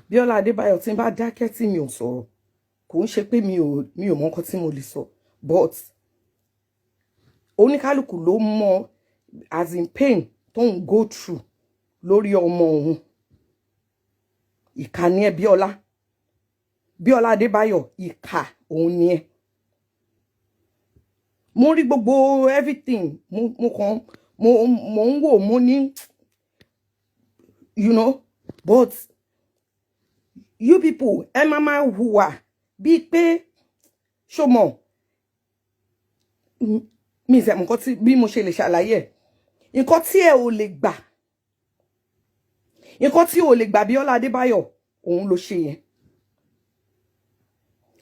Biola Adebayo tí n bá dákẹ́ tí mi ò sọ̀rọ̀ kò ń ṣe pé mi ò mọ nǹkan tí mo lè sọ but oníkálùkù ló mọ as in pain tó ń go through lórí ọmọ òun. Ìkà ni ẹ́ Biola Adebayo, ìkà òun ni ẹ́. Mo rí gbogbo everything mo ń wò mo ní you know but you people ẹ máa hùwà bíi pé ṣọmọ mi ìfẹ́ nǹkan tí bí mo ṣe lè ṣàlàyé ẹ̀ nǹkan tí ẹ ò lè gbà Biola Adebayo òun ló ṣe yẹn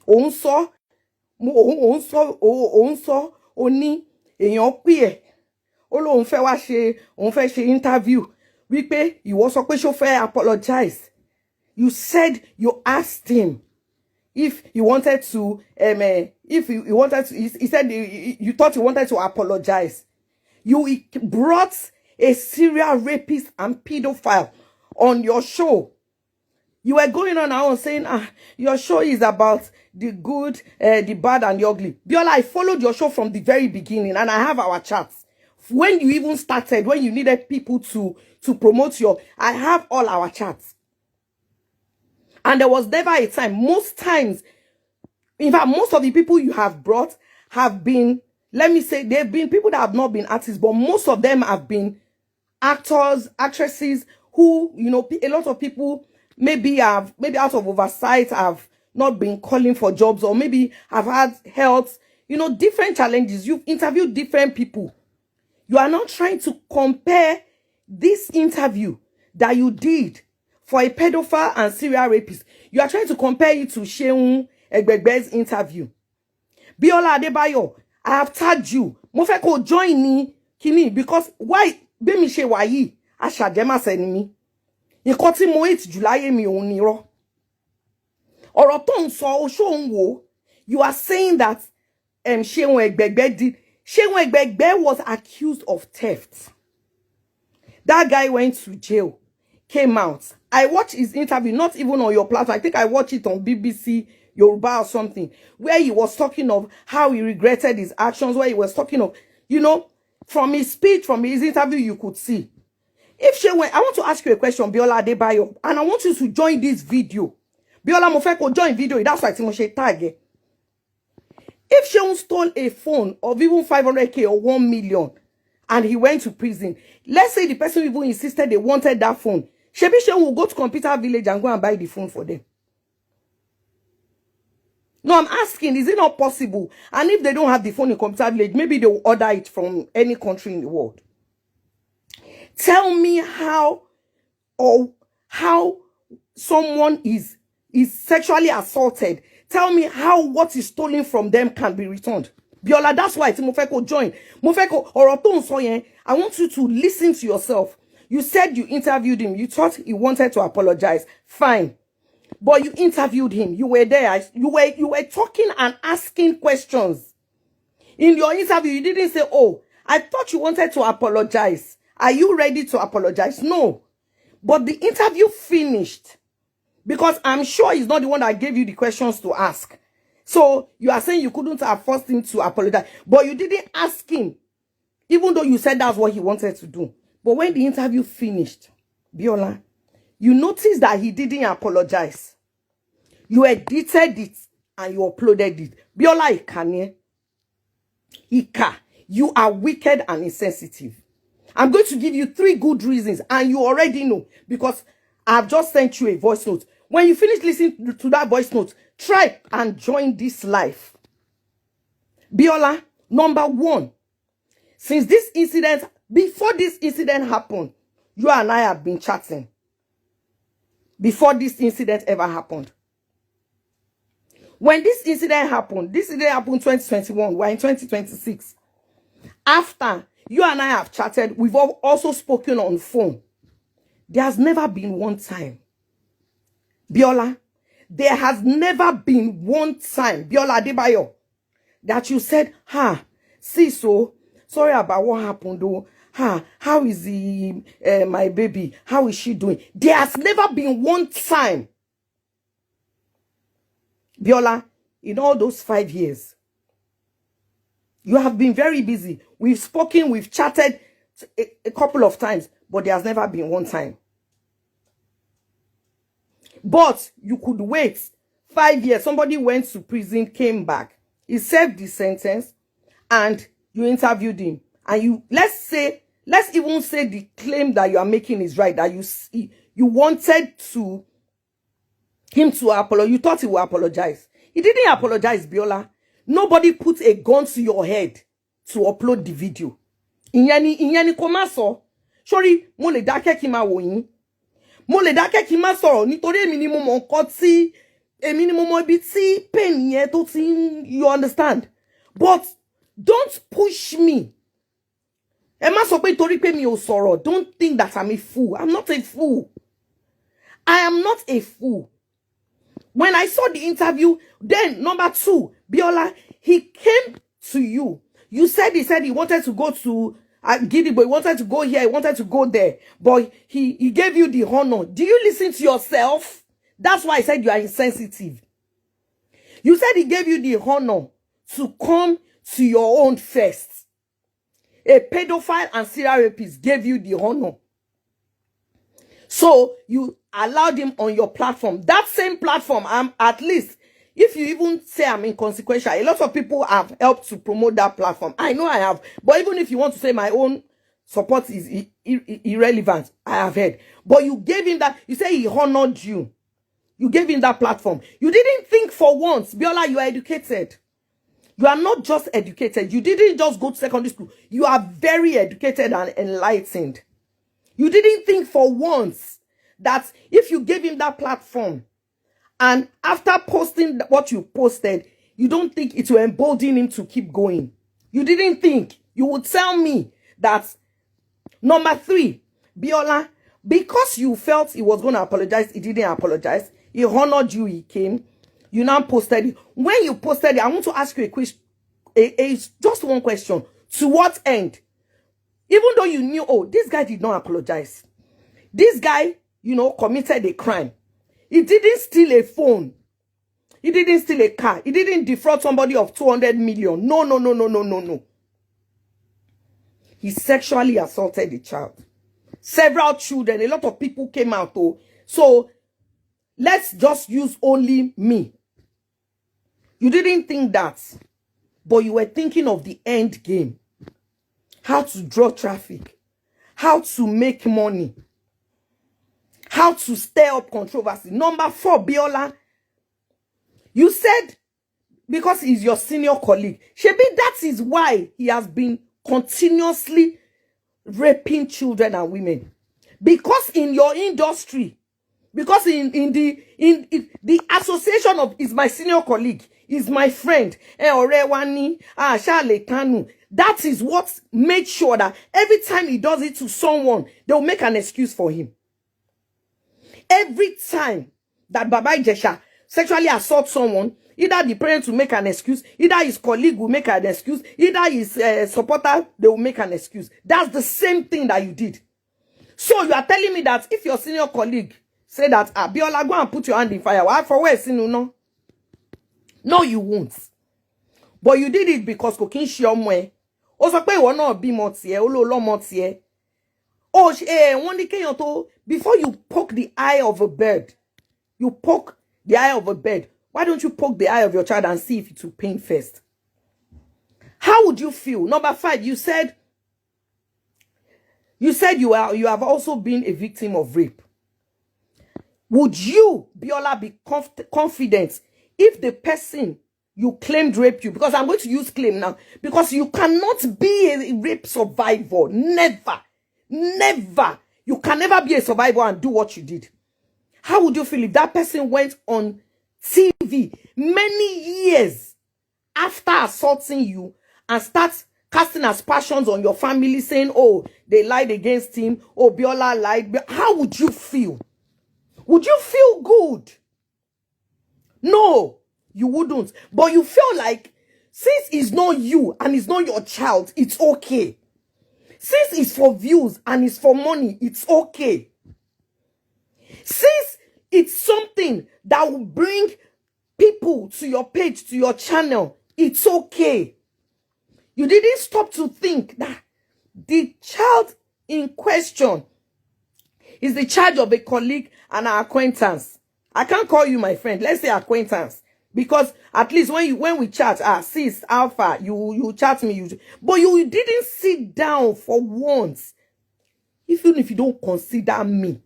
òun sọ ó ní èèyàn pè ẹ́ ó lóun fẹ́ ṣe interview wípé ìwọ sọ pé ṣó fẹ́ apologize. You said you asked him if he wanted to, he said you thought he wanted to apologize. You brought a serial rapist and pedophile on your show. You were going on and on saying, your show is about the good, the bad, and the ugly. Biola, I followed your show from the very beginning, and I have our chats. When you even started, when you needed people to promote I have all our chats. And there was never a time, most times, in fact, most of the people you have brought have been, let me say, they've been people that have not been artists, but most of them have been actors, actresses who, you know, a lot of people maybe out of oversight have not been calling for jobs or maybe have had health, you know, different challenges. You've interviewed different people. You are not trying to compare this interview that you did for a pedophile and serial rapist. You are trying to compare it to Seun Egbegbe's interview. Biola Adebayo, I have tagged you. Mo fẹ́ kó join ní kíní because why bí mi ṣe wà yìí aṣàjẹmásẹ ni mí. Nǹkan tí mo hate jù láyé mi òun ni irọ́. Ọ̀rọ̀ tó ń sọ o ṣó ń wò. You are saying that Seun Egbegbe did. Seun Egbegbe was accused of theft. That guy went to jail, came out. I watched his interview, not even on your platform. I think I watched it on BBC Yoruba or something, where he was talking of how he regretted his actions, where he was talking of, you know, from his speech, from his interview, you could see. If Seun, I want to ask you a question, Biola Adebayo, and I want you to join this video. Biola mo fẹ́ kó join video, that's why mo ṣe tag. If Seun stole a phone of even 500k or 1 million and he went to prison, let's say the person even insisted they wanted that phone, Shebi Seun will go to Computer Village and go and buy the phone for them. No, I'm asking, is it not possible? And if they don't have the phone in Computer Village, maybe they will order it from any country in the world. Tell me how someone is sexually assaulted. Tell me how what is stolen from them can be returned. Biola, that's why mo fẹ́ kó join. Mo fẹ́ kó ọ̀rọ̀ tó ń sọ yẹn. I want you to listen to yourself. You said you interviewed him. You thought he wanted to apologize. Fine. But you interviewed him. You were there. You were talking and asking questions. In your interview, you didn't say, oh, I thought you wanted to apologize. Are you ready to apologize? No. But the interview finished. Because I'm sure he's not the one that gave you the questions to ask. So you are saying you couldn't have forced him to apologize. But you didn't ask him. Even though you said that's what he wanted to do. But when the interview finished, Biola, you noticed that he didn't apologize. You edited it and you uploaded it. Biola Ikanye. Ika. You are wicked and insensitive. I'm going to give you 3 good reasons and you already know because I've just sent you a voice note. When you finish listening to that voice note, try and join this live. Biola, number 1, since this incident, before this incident happened, you and I have been chatting. Before this incident ever happened. When this incident happened 2021, we're in 2026. After you and I have chatted, we've also spoken on phone. There has never been one time. Biola, there has never been one time, Biola Adebayo, that you said, see, so sorry about what happened though. How is my baby? How is she doing? There has never been one time Biola, in all those 5 years, you have been very busy. We've spoken, we've chatted a couple of times, but there has never been one time. But you could wait 5 years. Somebody went to prison, came back. He served the sentence, and you interviewed him. And you, let's even say the claim that you are making is right, that you wanted him to apologize. You thought he would apologize. He didn't apologize, Biola. Nobody put a gun to your head to upload the video. Ìyẹn ni kò má sọ. Sorry, mo lè dákẹ́ kí n máa wò yín. Mo lè dákẹ́ kí n má sọ̀rọ̀ nítorí èmi ni mo mọ nǹkan tí èmi ni mo mọ ibi tí pain yẹn tó ti you understand. But don't push me. Ẹ má sọ pé torí pé mi ò sọ̀rọ̀. Don't think that I'm a fool. I'm not a fool. I am not a fool. When I saw the interview, then number 2, Biola, he came to you. You said he wanted to go to Gidigbo, he wanted to go here, he wanted to go there, but he gave you the honor. Do you listen to yourself? That's why I said you are insensitive. You said he gave you the honor to come to your own first. A pedophile and serial rapist gave you the honor. So you allowed him on your platform. That same platform, at least, if you even say I'm inconsequential, a lot of people have helped to promote that platform. I know I have. But even if you want to say my own support is irrelevant, I have heard. But you gave him that. You say he honored you. You gave him that platform. You didn't think for once, Biola, you are educated. You are not just educated. You didn't just go to secondary school. You are very educated and enlightened. You didn't think for once that if you gave him that platform and after posting what you posted, you don't think it will embolden him to keep going. You didn't think. You would tell me that, number 3, Biola, because you felt he was going to apologize, he didn't apologize. He honored you, he came. You now posted it. When you posted it, I want to ask you a question. It's just one question. To what end? Even though you knew, oh, this guy did not apologize. This guy, committed a crime. He didn't steal a phone. He didn't steal a car. He didn't defraud somebody of 200 million. No. He sexually assaulted a child. Several children, a lot of people came out. Oh. So, let's just use only me. You didn't think that. But you were thinking of the end game. How to draw traffic, how to make money, how to stir up controversy. Number 4, Biola, you said because he's your senior colleague. Shebi, that is why he has been continuously raping children and women. Because in your industry, because in the association of is my senior colleague, is my friend, that is what made sure that every time he does it to someone, they'll make an excuse for him. Every time that Baba Ijesha sexually assaults someone, either the parents will make an excuse, either his colleague will make an excuse, either his supporter, they will make an excuse. That's the same thing that you did. So you are telling me that if your senior colleague say that, Biola, go and put your hand in fire, why for where sin no? No, you won't. But you did it because kokin shiomwe. O sọ pé ìwọ náà bímọ tiẹ̀, ó lọ lọ́mọ tiẹ̀. Oh, wọ́n ní kéèyàn tó, before you poke the eye of a bird, you poke the eye of a bird. Why don't you poke the eye of your child and see if it will pain first? How would you feel? Number 5, you said you have also been a victim of rape. Would you, Biola, be confident if the person you claimed raped you? Because I'm going to use claim now. Because you cannot be a rape survivor. Never. Never. You can never be a survivor and do what you did. How would you feel if that person went on TV many years after assaulting you and starts casting aspersions on your family, saying, oh, they lied against him, oh, Biola lied? How would you feel? Would you feel good? No, you wouldn't. But you feel like, since it's not you and it's not your child, it's okay. Since it's for views and it's for money, it's okay. Since it's something that will bring people to your page, to your channel, it's okay. You didn't stop to think that the child in question is the child of a colleague and an acquaintance. I can't call you my friend. Let's say acquaintance. Because at least when we chat, sis, alpha, you chat me, but you didn't sit down for once. Even if you don't consider me.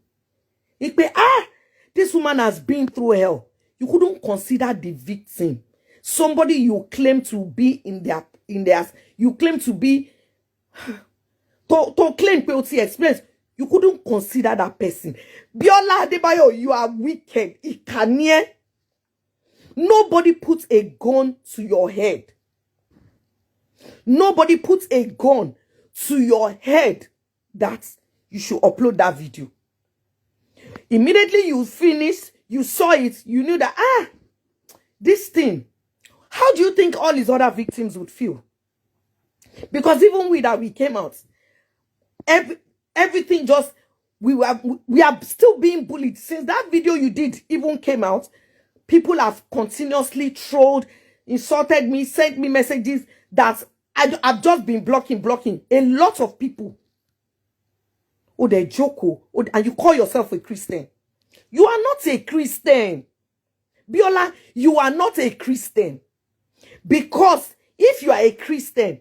This woman has been through hell. You couldn't consider the victim. Somebody you claim to be in their you claim to be to claim guilty experience. You couldn't consider that person. Biola, Adebayo, you are wicked. Ikanye. Nobody puts a gun to your head. Nobody puts a gun to your head that you should upload that video. Immediately you finished, you saw it, you knew that, this thing, how do you think all his other victims would feel? Because even with that, we came out. Everything just, we are still being bullied. Since that video you did even came out, people have continuously trolled, insulted me, sent me messages that I've just been blocking. A lot of people. Oh, they joke. Oh, and you call yourself a Christian. You are not a Christian. Biola, you are not a Christian. Because if you are a Christian,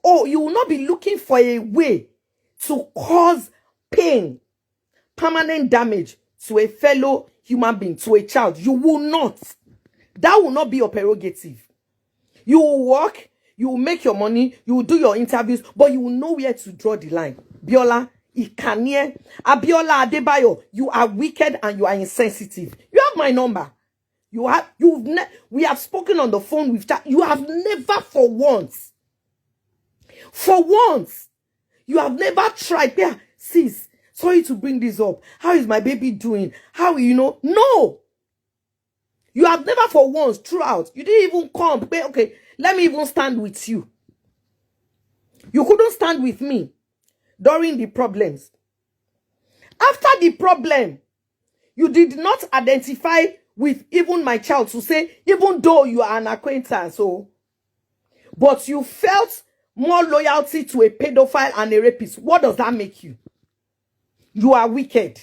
you will not be looking for a way to cause pain, permanent damage to a fellow human being, to a child. You will not. That will not be your prerogative. You will work, you will make your money, you will do your interviews, but you will know where to draw the line. Biola, Ikanye, Biola, Adebayo, you are wicked and you are insensitive. You have my number. We have spoken on the phone with that. You have never for once, you have never tried. Yeah, sis, sorry to bring this up. How is my baby doing? How, No. You have never for once throughout. You didn't even come. Okay, let me even stand with you. You couldn't stand with me during the problems. After the problem, you did not identify with even my child to say, even though you are an acquaintance, but you felt more loyalty to a pedophile and a rapist. What does that make you? You are wicked.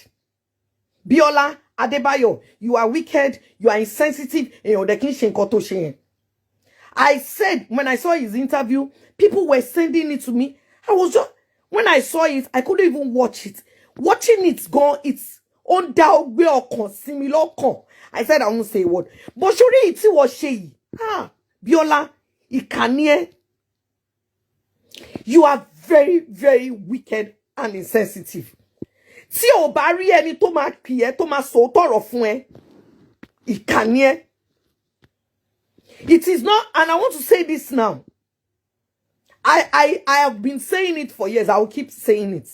Biola, Adebayo, you are wicked, you are insensitive, I said, when I saw his interview, people were sending it to me. When I saw it, I couldn't even watch it. Watching it gone, it's on down where I said I won't say a word. But surely it was she. Biola, Ikanye. You are very, very wicked and insensitive. Si o bá rí ẹni tó máa pè ẹ́, tó máa sọ tọrọ fún ẹ, Ikanye. It is not, and I want to say this now. I have been saying it for years. I will keep saying it.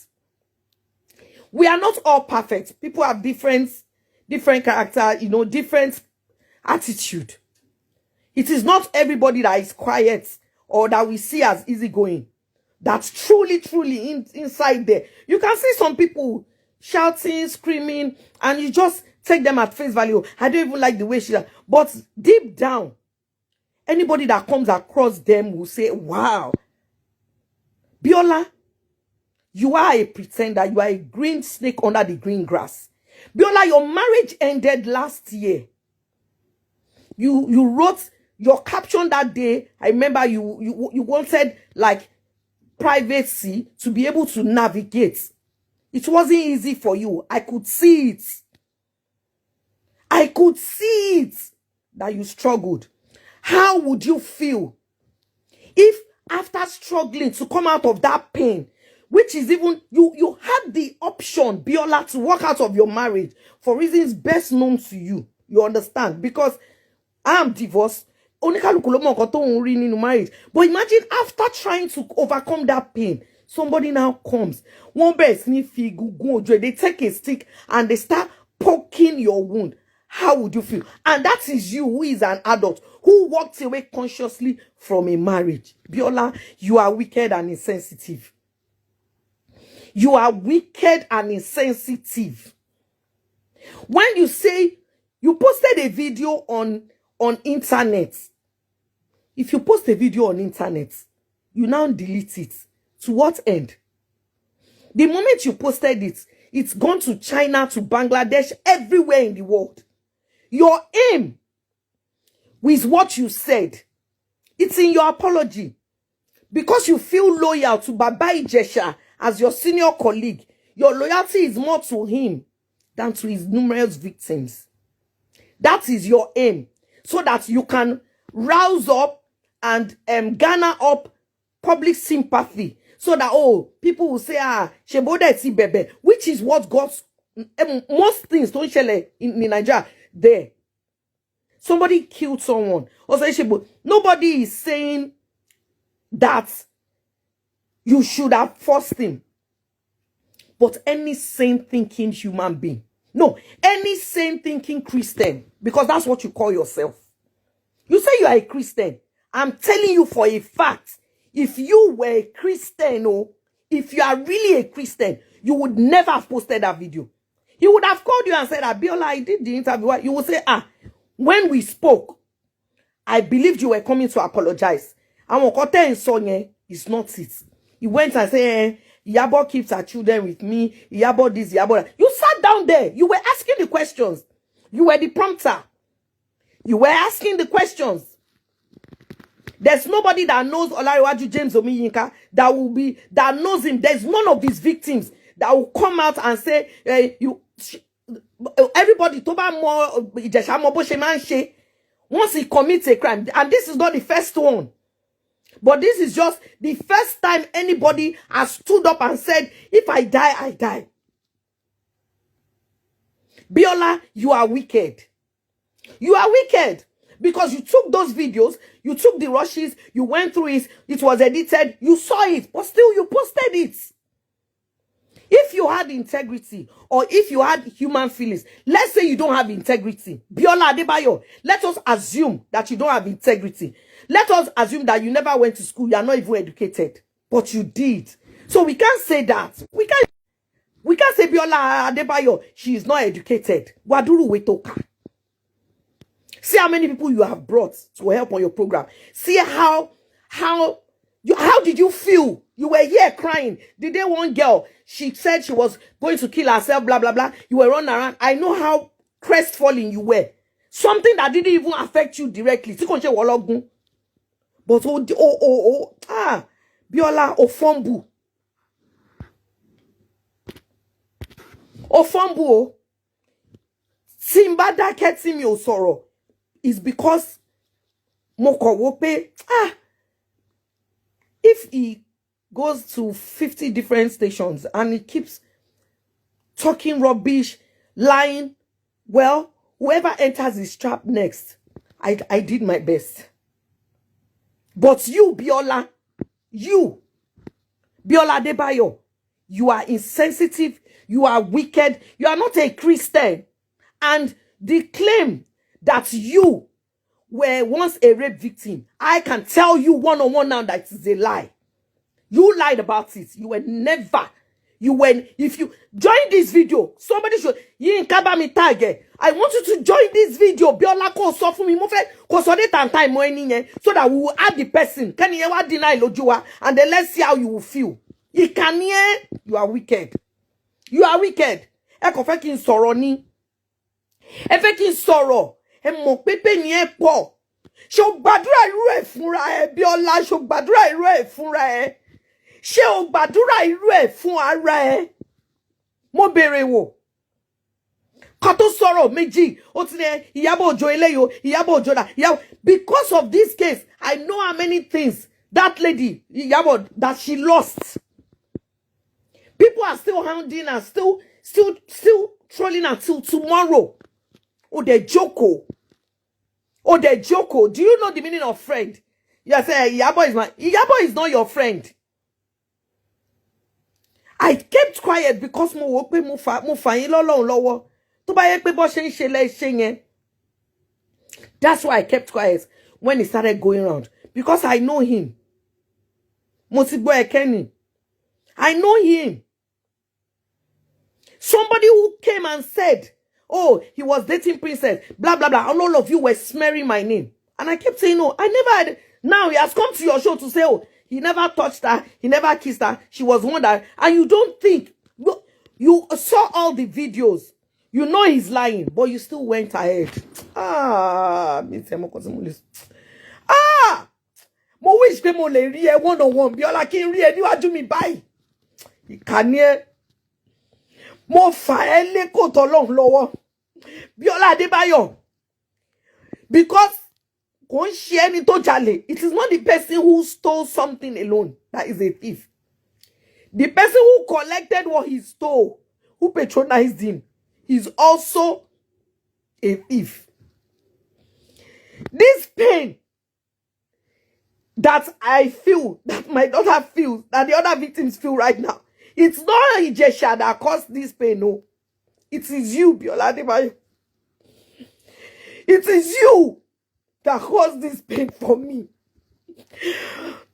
We are not all perfect. People have different character, different attitude. It is not everybody that is quiet or that we see as easygoing. That's truly inside there. You can see some people shouting, screaming, and you just take them at face value. I don't even like the way she, but deep down, anybody that comes across them will say, wow, Biola, you are a pretender. You are a green snake under the green grass. Biola, your marriage ended last year. You wrote your caption that day. I remember you wanted like privacy to be able to navigate. It wasn't easy for you. I could see it. I could see it that you struggled. How would you feel if after struggling to come out of that pain, which is even, you had the option, Biola, to walk out of your marriage for reasons best known to you. You understand? Because I am divorced. But imagine after trying to overcome that pain, somebody now comes. They take a stick and they start poking your wound. How would you feel? And that is you, who is an adult, who walked away consciously from a marriage. Biola, you are wicked and insensitive. You are wicked and insensitive. When you say, you posted a video on on internet. If you post a video on internet, you now delete it. To what end? The moment you posted it, it's gone to China, to Bangladesh, everywhere in the world. Your aim with what you said, it's in your apology. Because you feel loyal to Baba Ijesha as your senior colleague, your loyalty is more to him than to his numerous victims. That is your aim. So that you can rouse up and garner up public sympathy. So that, oh, people will say, Shebode si bebe, which is what God's, most things don't share in Nigeria, there. Somebody killed someone. Nobody is saying that you should have forced him. But any sane thinking human being, no, any sane thinking Christian, because that's what you call yourself. You say you are a Christian. I'm telling you for a fact, if you were a Christian, or if you are really a Christian, you would never have posted that video. He would have called you and said, Biola, I did the interview. You would say, when we spoke, I believed you were coming to apologize. And what is not it. He went and said, Yabo keeps her children with me. Yabo this, Yabo that. You sat down there. You were asking the questions. You were the prompter. You were asking the questions. There's nobody that knows Olariwaju James Omiyinka that knows him. There's none of his victims that will come out and say, everybody toba mo Ijesha mo bo se man she once he commits a crime. And this is not the first one. But this is just the first time anybody has stood up and said, if I die, I die. Biola, you are wicked. You are wicked. Because you took those videos, you took the rushes, you went through it, it was edited, you saw it, but still you posted it. If you had integrity, or if you had human feelings, let's say you don't have integrity. Biola Adebayo, let us assume that you don't have integrity. Let us assume that you never went to school, you are not even educated. But you did. So we can't say that. We can't say Biola Adebayo, she is not educated. Waduru wetoka. See how many people you have brought to help on your program. See how did you feel? You were here crying. The day one girl, she said she was going to kill herself, blah, blah, blah. You were running around. I know how crestfallen you were. Something that didn't even affect you directly. But Biola, Ofombu. Ofombu. Simba daketi mi osoro. Is because Moko Wope, if he goes to 50 different stations and he keeps talking rubbish, lying, well, whoever enters his trap next, I did my best. But you, Biola Adebayo, you are insensitive, you are wicked, you are not a Christian. And the claim that you were once a rape victim, I can tell you one-on-one now that it is a lie. You lied about it. You were never. If you join this video, somebody should, I want you to join this video. Biola ko so fún mi mo fẹ́ ko so date and time mo eni yen so that we will add the person. Can you ever deny lojuwa? And then let's see how you will feel. You are wicked. You are wicked. E ko fẹ́ kí n sọ̀rọ̀ ni. E fẹ́ kí n sọ̀rọ̀. E mo pepe ni e po. Ṣó gbàdúrà irú ẹ̀ fúnra ẹ Biola, ṣó gbàdúrà irú ẹ̀ fúnra ẹ. Ṣé o gbàdúrà irú ẹ̀ fún ara ẹ? Mo bèrè wò. Ká tó sọ̀rọ̀ méjì, ó ti ní Ìyábọ̀ Òjó eléyò, Ìyábọ̀ Òjó da. Because of this case, I know how many things that lady, Ìyábọ̀, that she lost. People are still hounding her, still trolling until tomorrow. Oh, they joko. Oh, they joko. Do you know the meaning of friend? You say Ìyábọ̀ is not your friend. I kept quiet because mo wò pé mo fà yín lọ́lọ́run lọ́wọ́. Tó bá yẹ pé bó ṣe ń ṣe lẹ ṣe yẹn. That's why I kept quiet when he started going around, because I know him. Mo ti gbọ́ ẹ̀kẹ́ni. I know him. Somebody who came and said, Oh, he was dating Princess, blah, blah, blah. And all of you were smearing my name. And I kept saying, no, I never had. Now he has come to your show to say, oh, he never touched her, he never kissed her. She was one that, and you don't think, you saw all the videos. You know he's lying, but you still went ahead. Ah, mo wish pé mo lè rí ẹ one on one Biola kí n rí ẹ níwájú mi báyìí. Ìkànnì ẹ. Mo fà ẹ́ lé kòtò Ọlọ́run lọ́wọ́. Biola Adebayo. Because kò ń ṣe ẹni tó jalè. It is not the person who stole something alone that is a thief. The person who collected what he stole, who patronized him, is also a thief. This pain that I feel, that my daughter feels, that the other victims feel right now, it's not Ijesha that caused this pain, no. It is you, Biola Adebayo. It is you that caused this pain for me.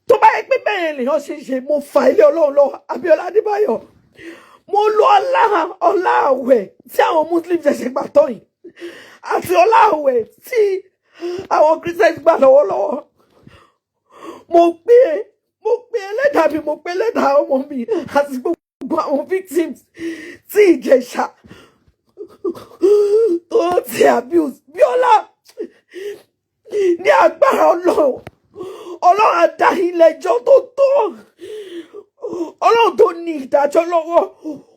Tó bá yẹ pé bẹ́ẹ̀ lèèyàn ṣe mo fa ilé Ọlọ́run lọ Biola Adebayo. Mo lo ọlá àwẹ̀ tí àwọn Muslims ṣẹ̀ṣẹ̀ gbà tán yìí. Àti ọlá àwẹ̀ tí àwọn Christians gbà lọ́wọ́lọ́wọ́. Mo pe ẹlẹ́dàá mi, mo pe ẹlẹ́dàá ọmọ mi àti gbogbo àwọn victims tí Ijesha tó ti abuse. Biola, ní agbára Ọlọ́run, Ọlọ́run á dá yín lẹ́jọ́ tó tọ́. Ọlọ́run tó ní ìdájọ́ lọ́wọ́,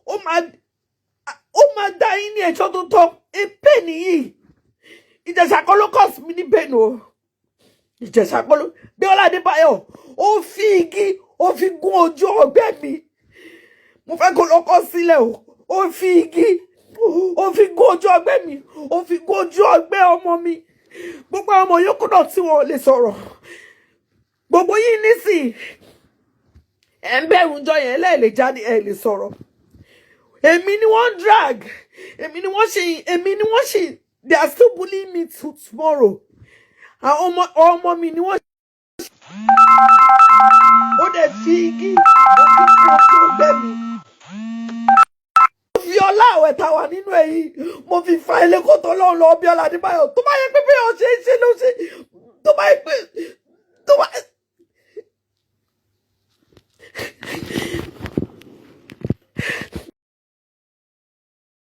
ó máa dá yín ní ẹjọ́ tó tọ́. Èpè nìyí. Ijesha kọ́ ló cause mi ní pain o. Ijesha kọ́ ló. Biola Adebayo, ó fi igi, ó fi gún ojú ọgbẹ́ mi. Mo fẹ́ kó lọ kọ sílẹ̀ o. Ó fi igi, ó fi gún ojú ọgbẹ́ mi. Ó fi gún ojú ọgbẹ́ ọmọ mi. Gbogbo ọmọ yòókù náà tí wọn ò lè sọ̀rọ̀. Gbogbo yín nísìn. Ẹ ń bẹ̀rù ńjọ́ yẹn lè jáde ẹ lè sọ̀rọ̀. Èmi ni wọ́n drag. Èmi ni wọ́n ṣe. They are still bullying me to tomorrow. Àwọn ọmọ mi ni wọ́n ó dẹ̀ fi igi ó fi kún ojú ọgbẹ́ mi. Mo fi ọlá àwẹ̀ tá wà nínú èyí. Mo fi fa ilé kòtò Ọlọ́run lọ Biola Adebayo. Tó bá yẹ pé bí o ṣe ló ṣe. Tó bá yẹ pé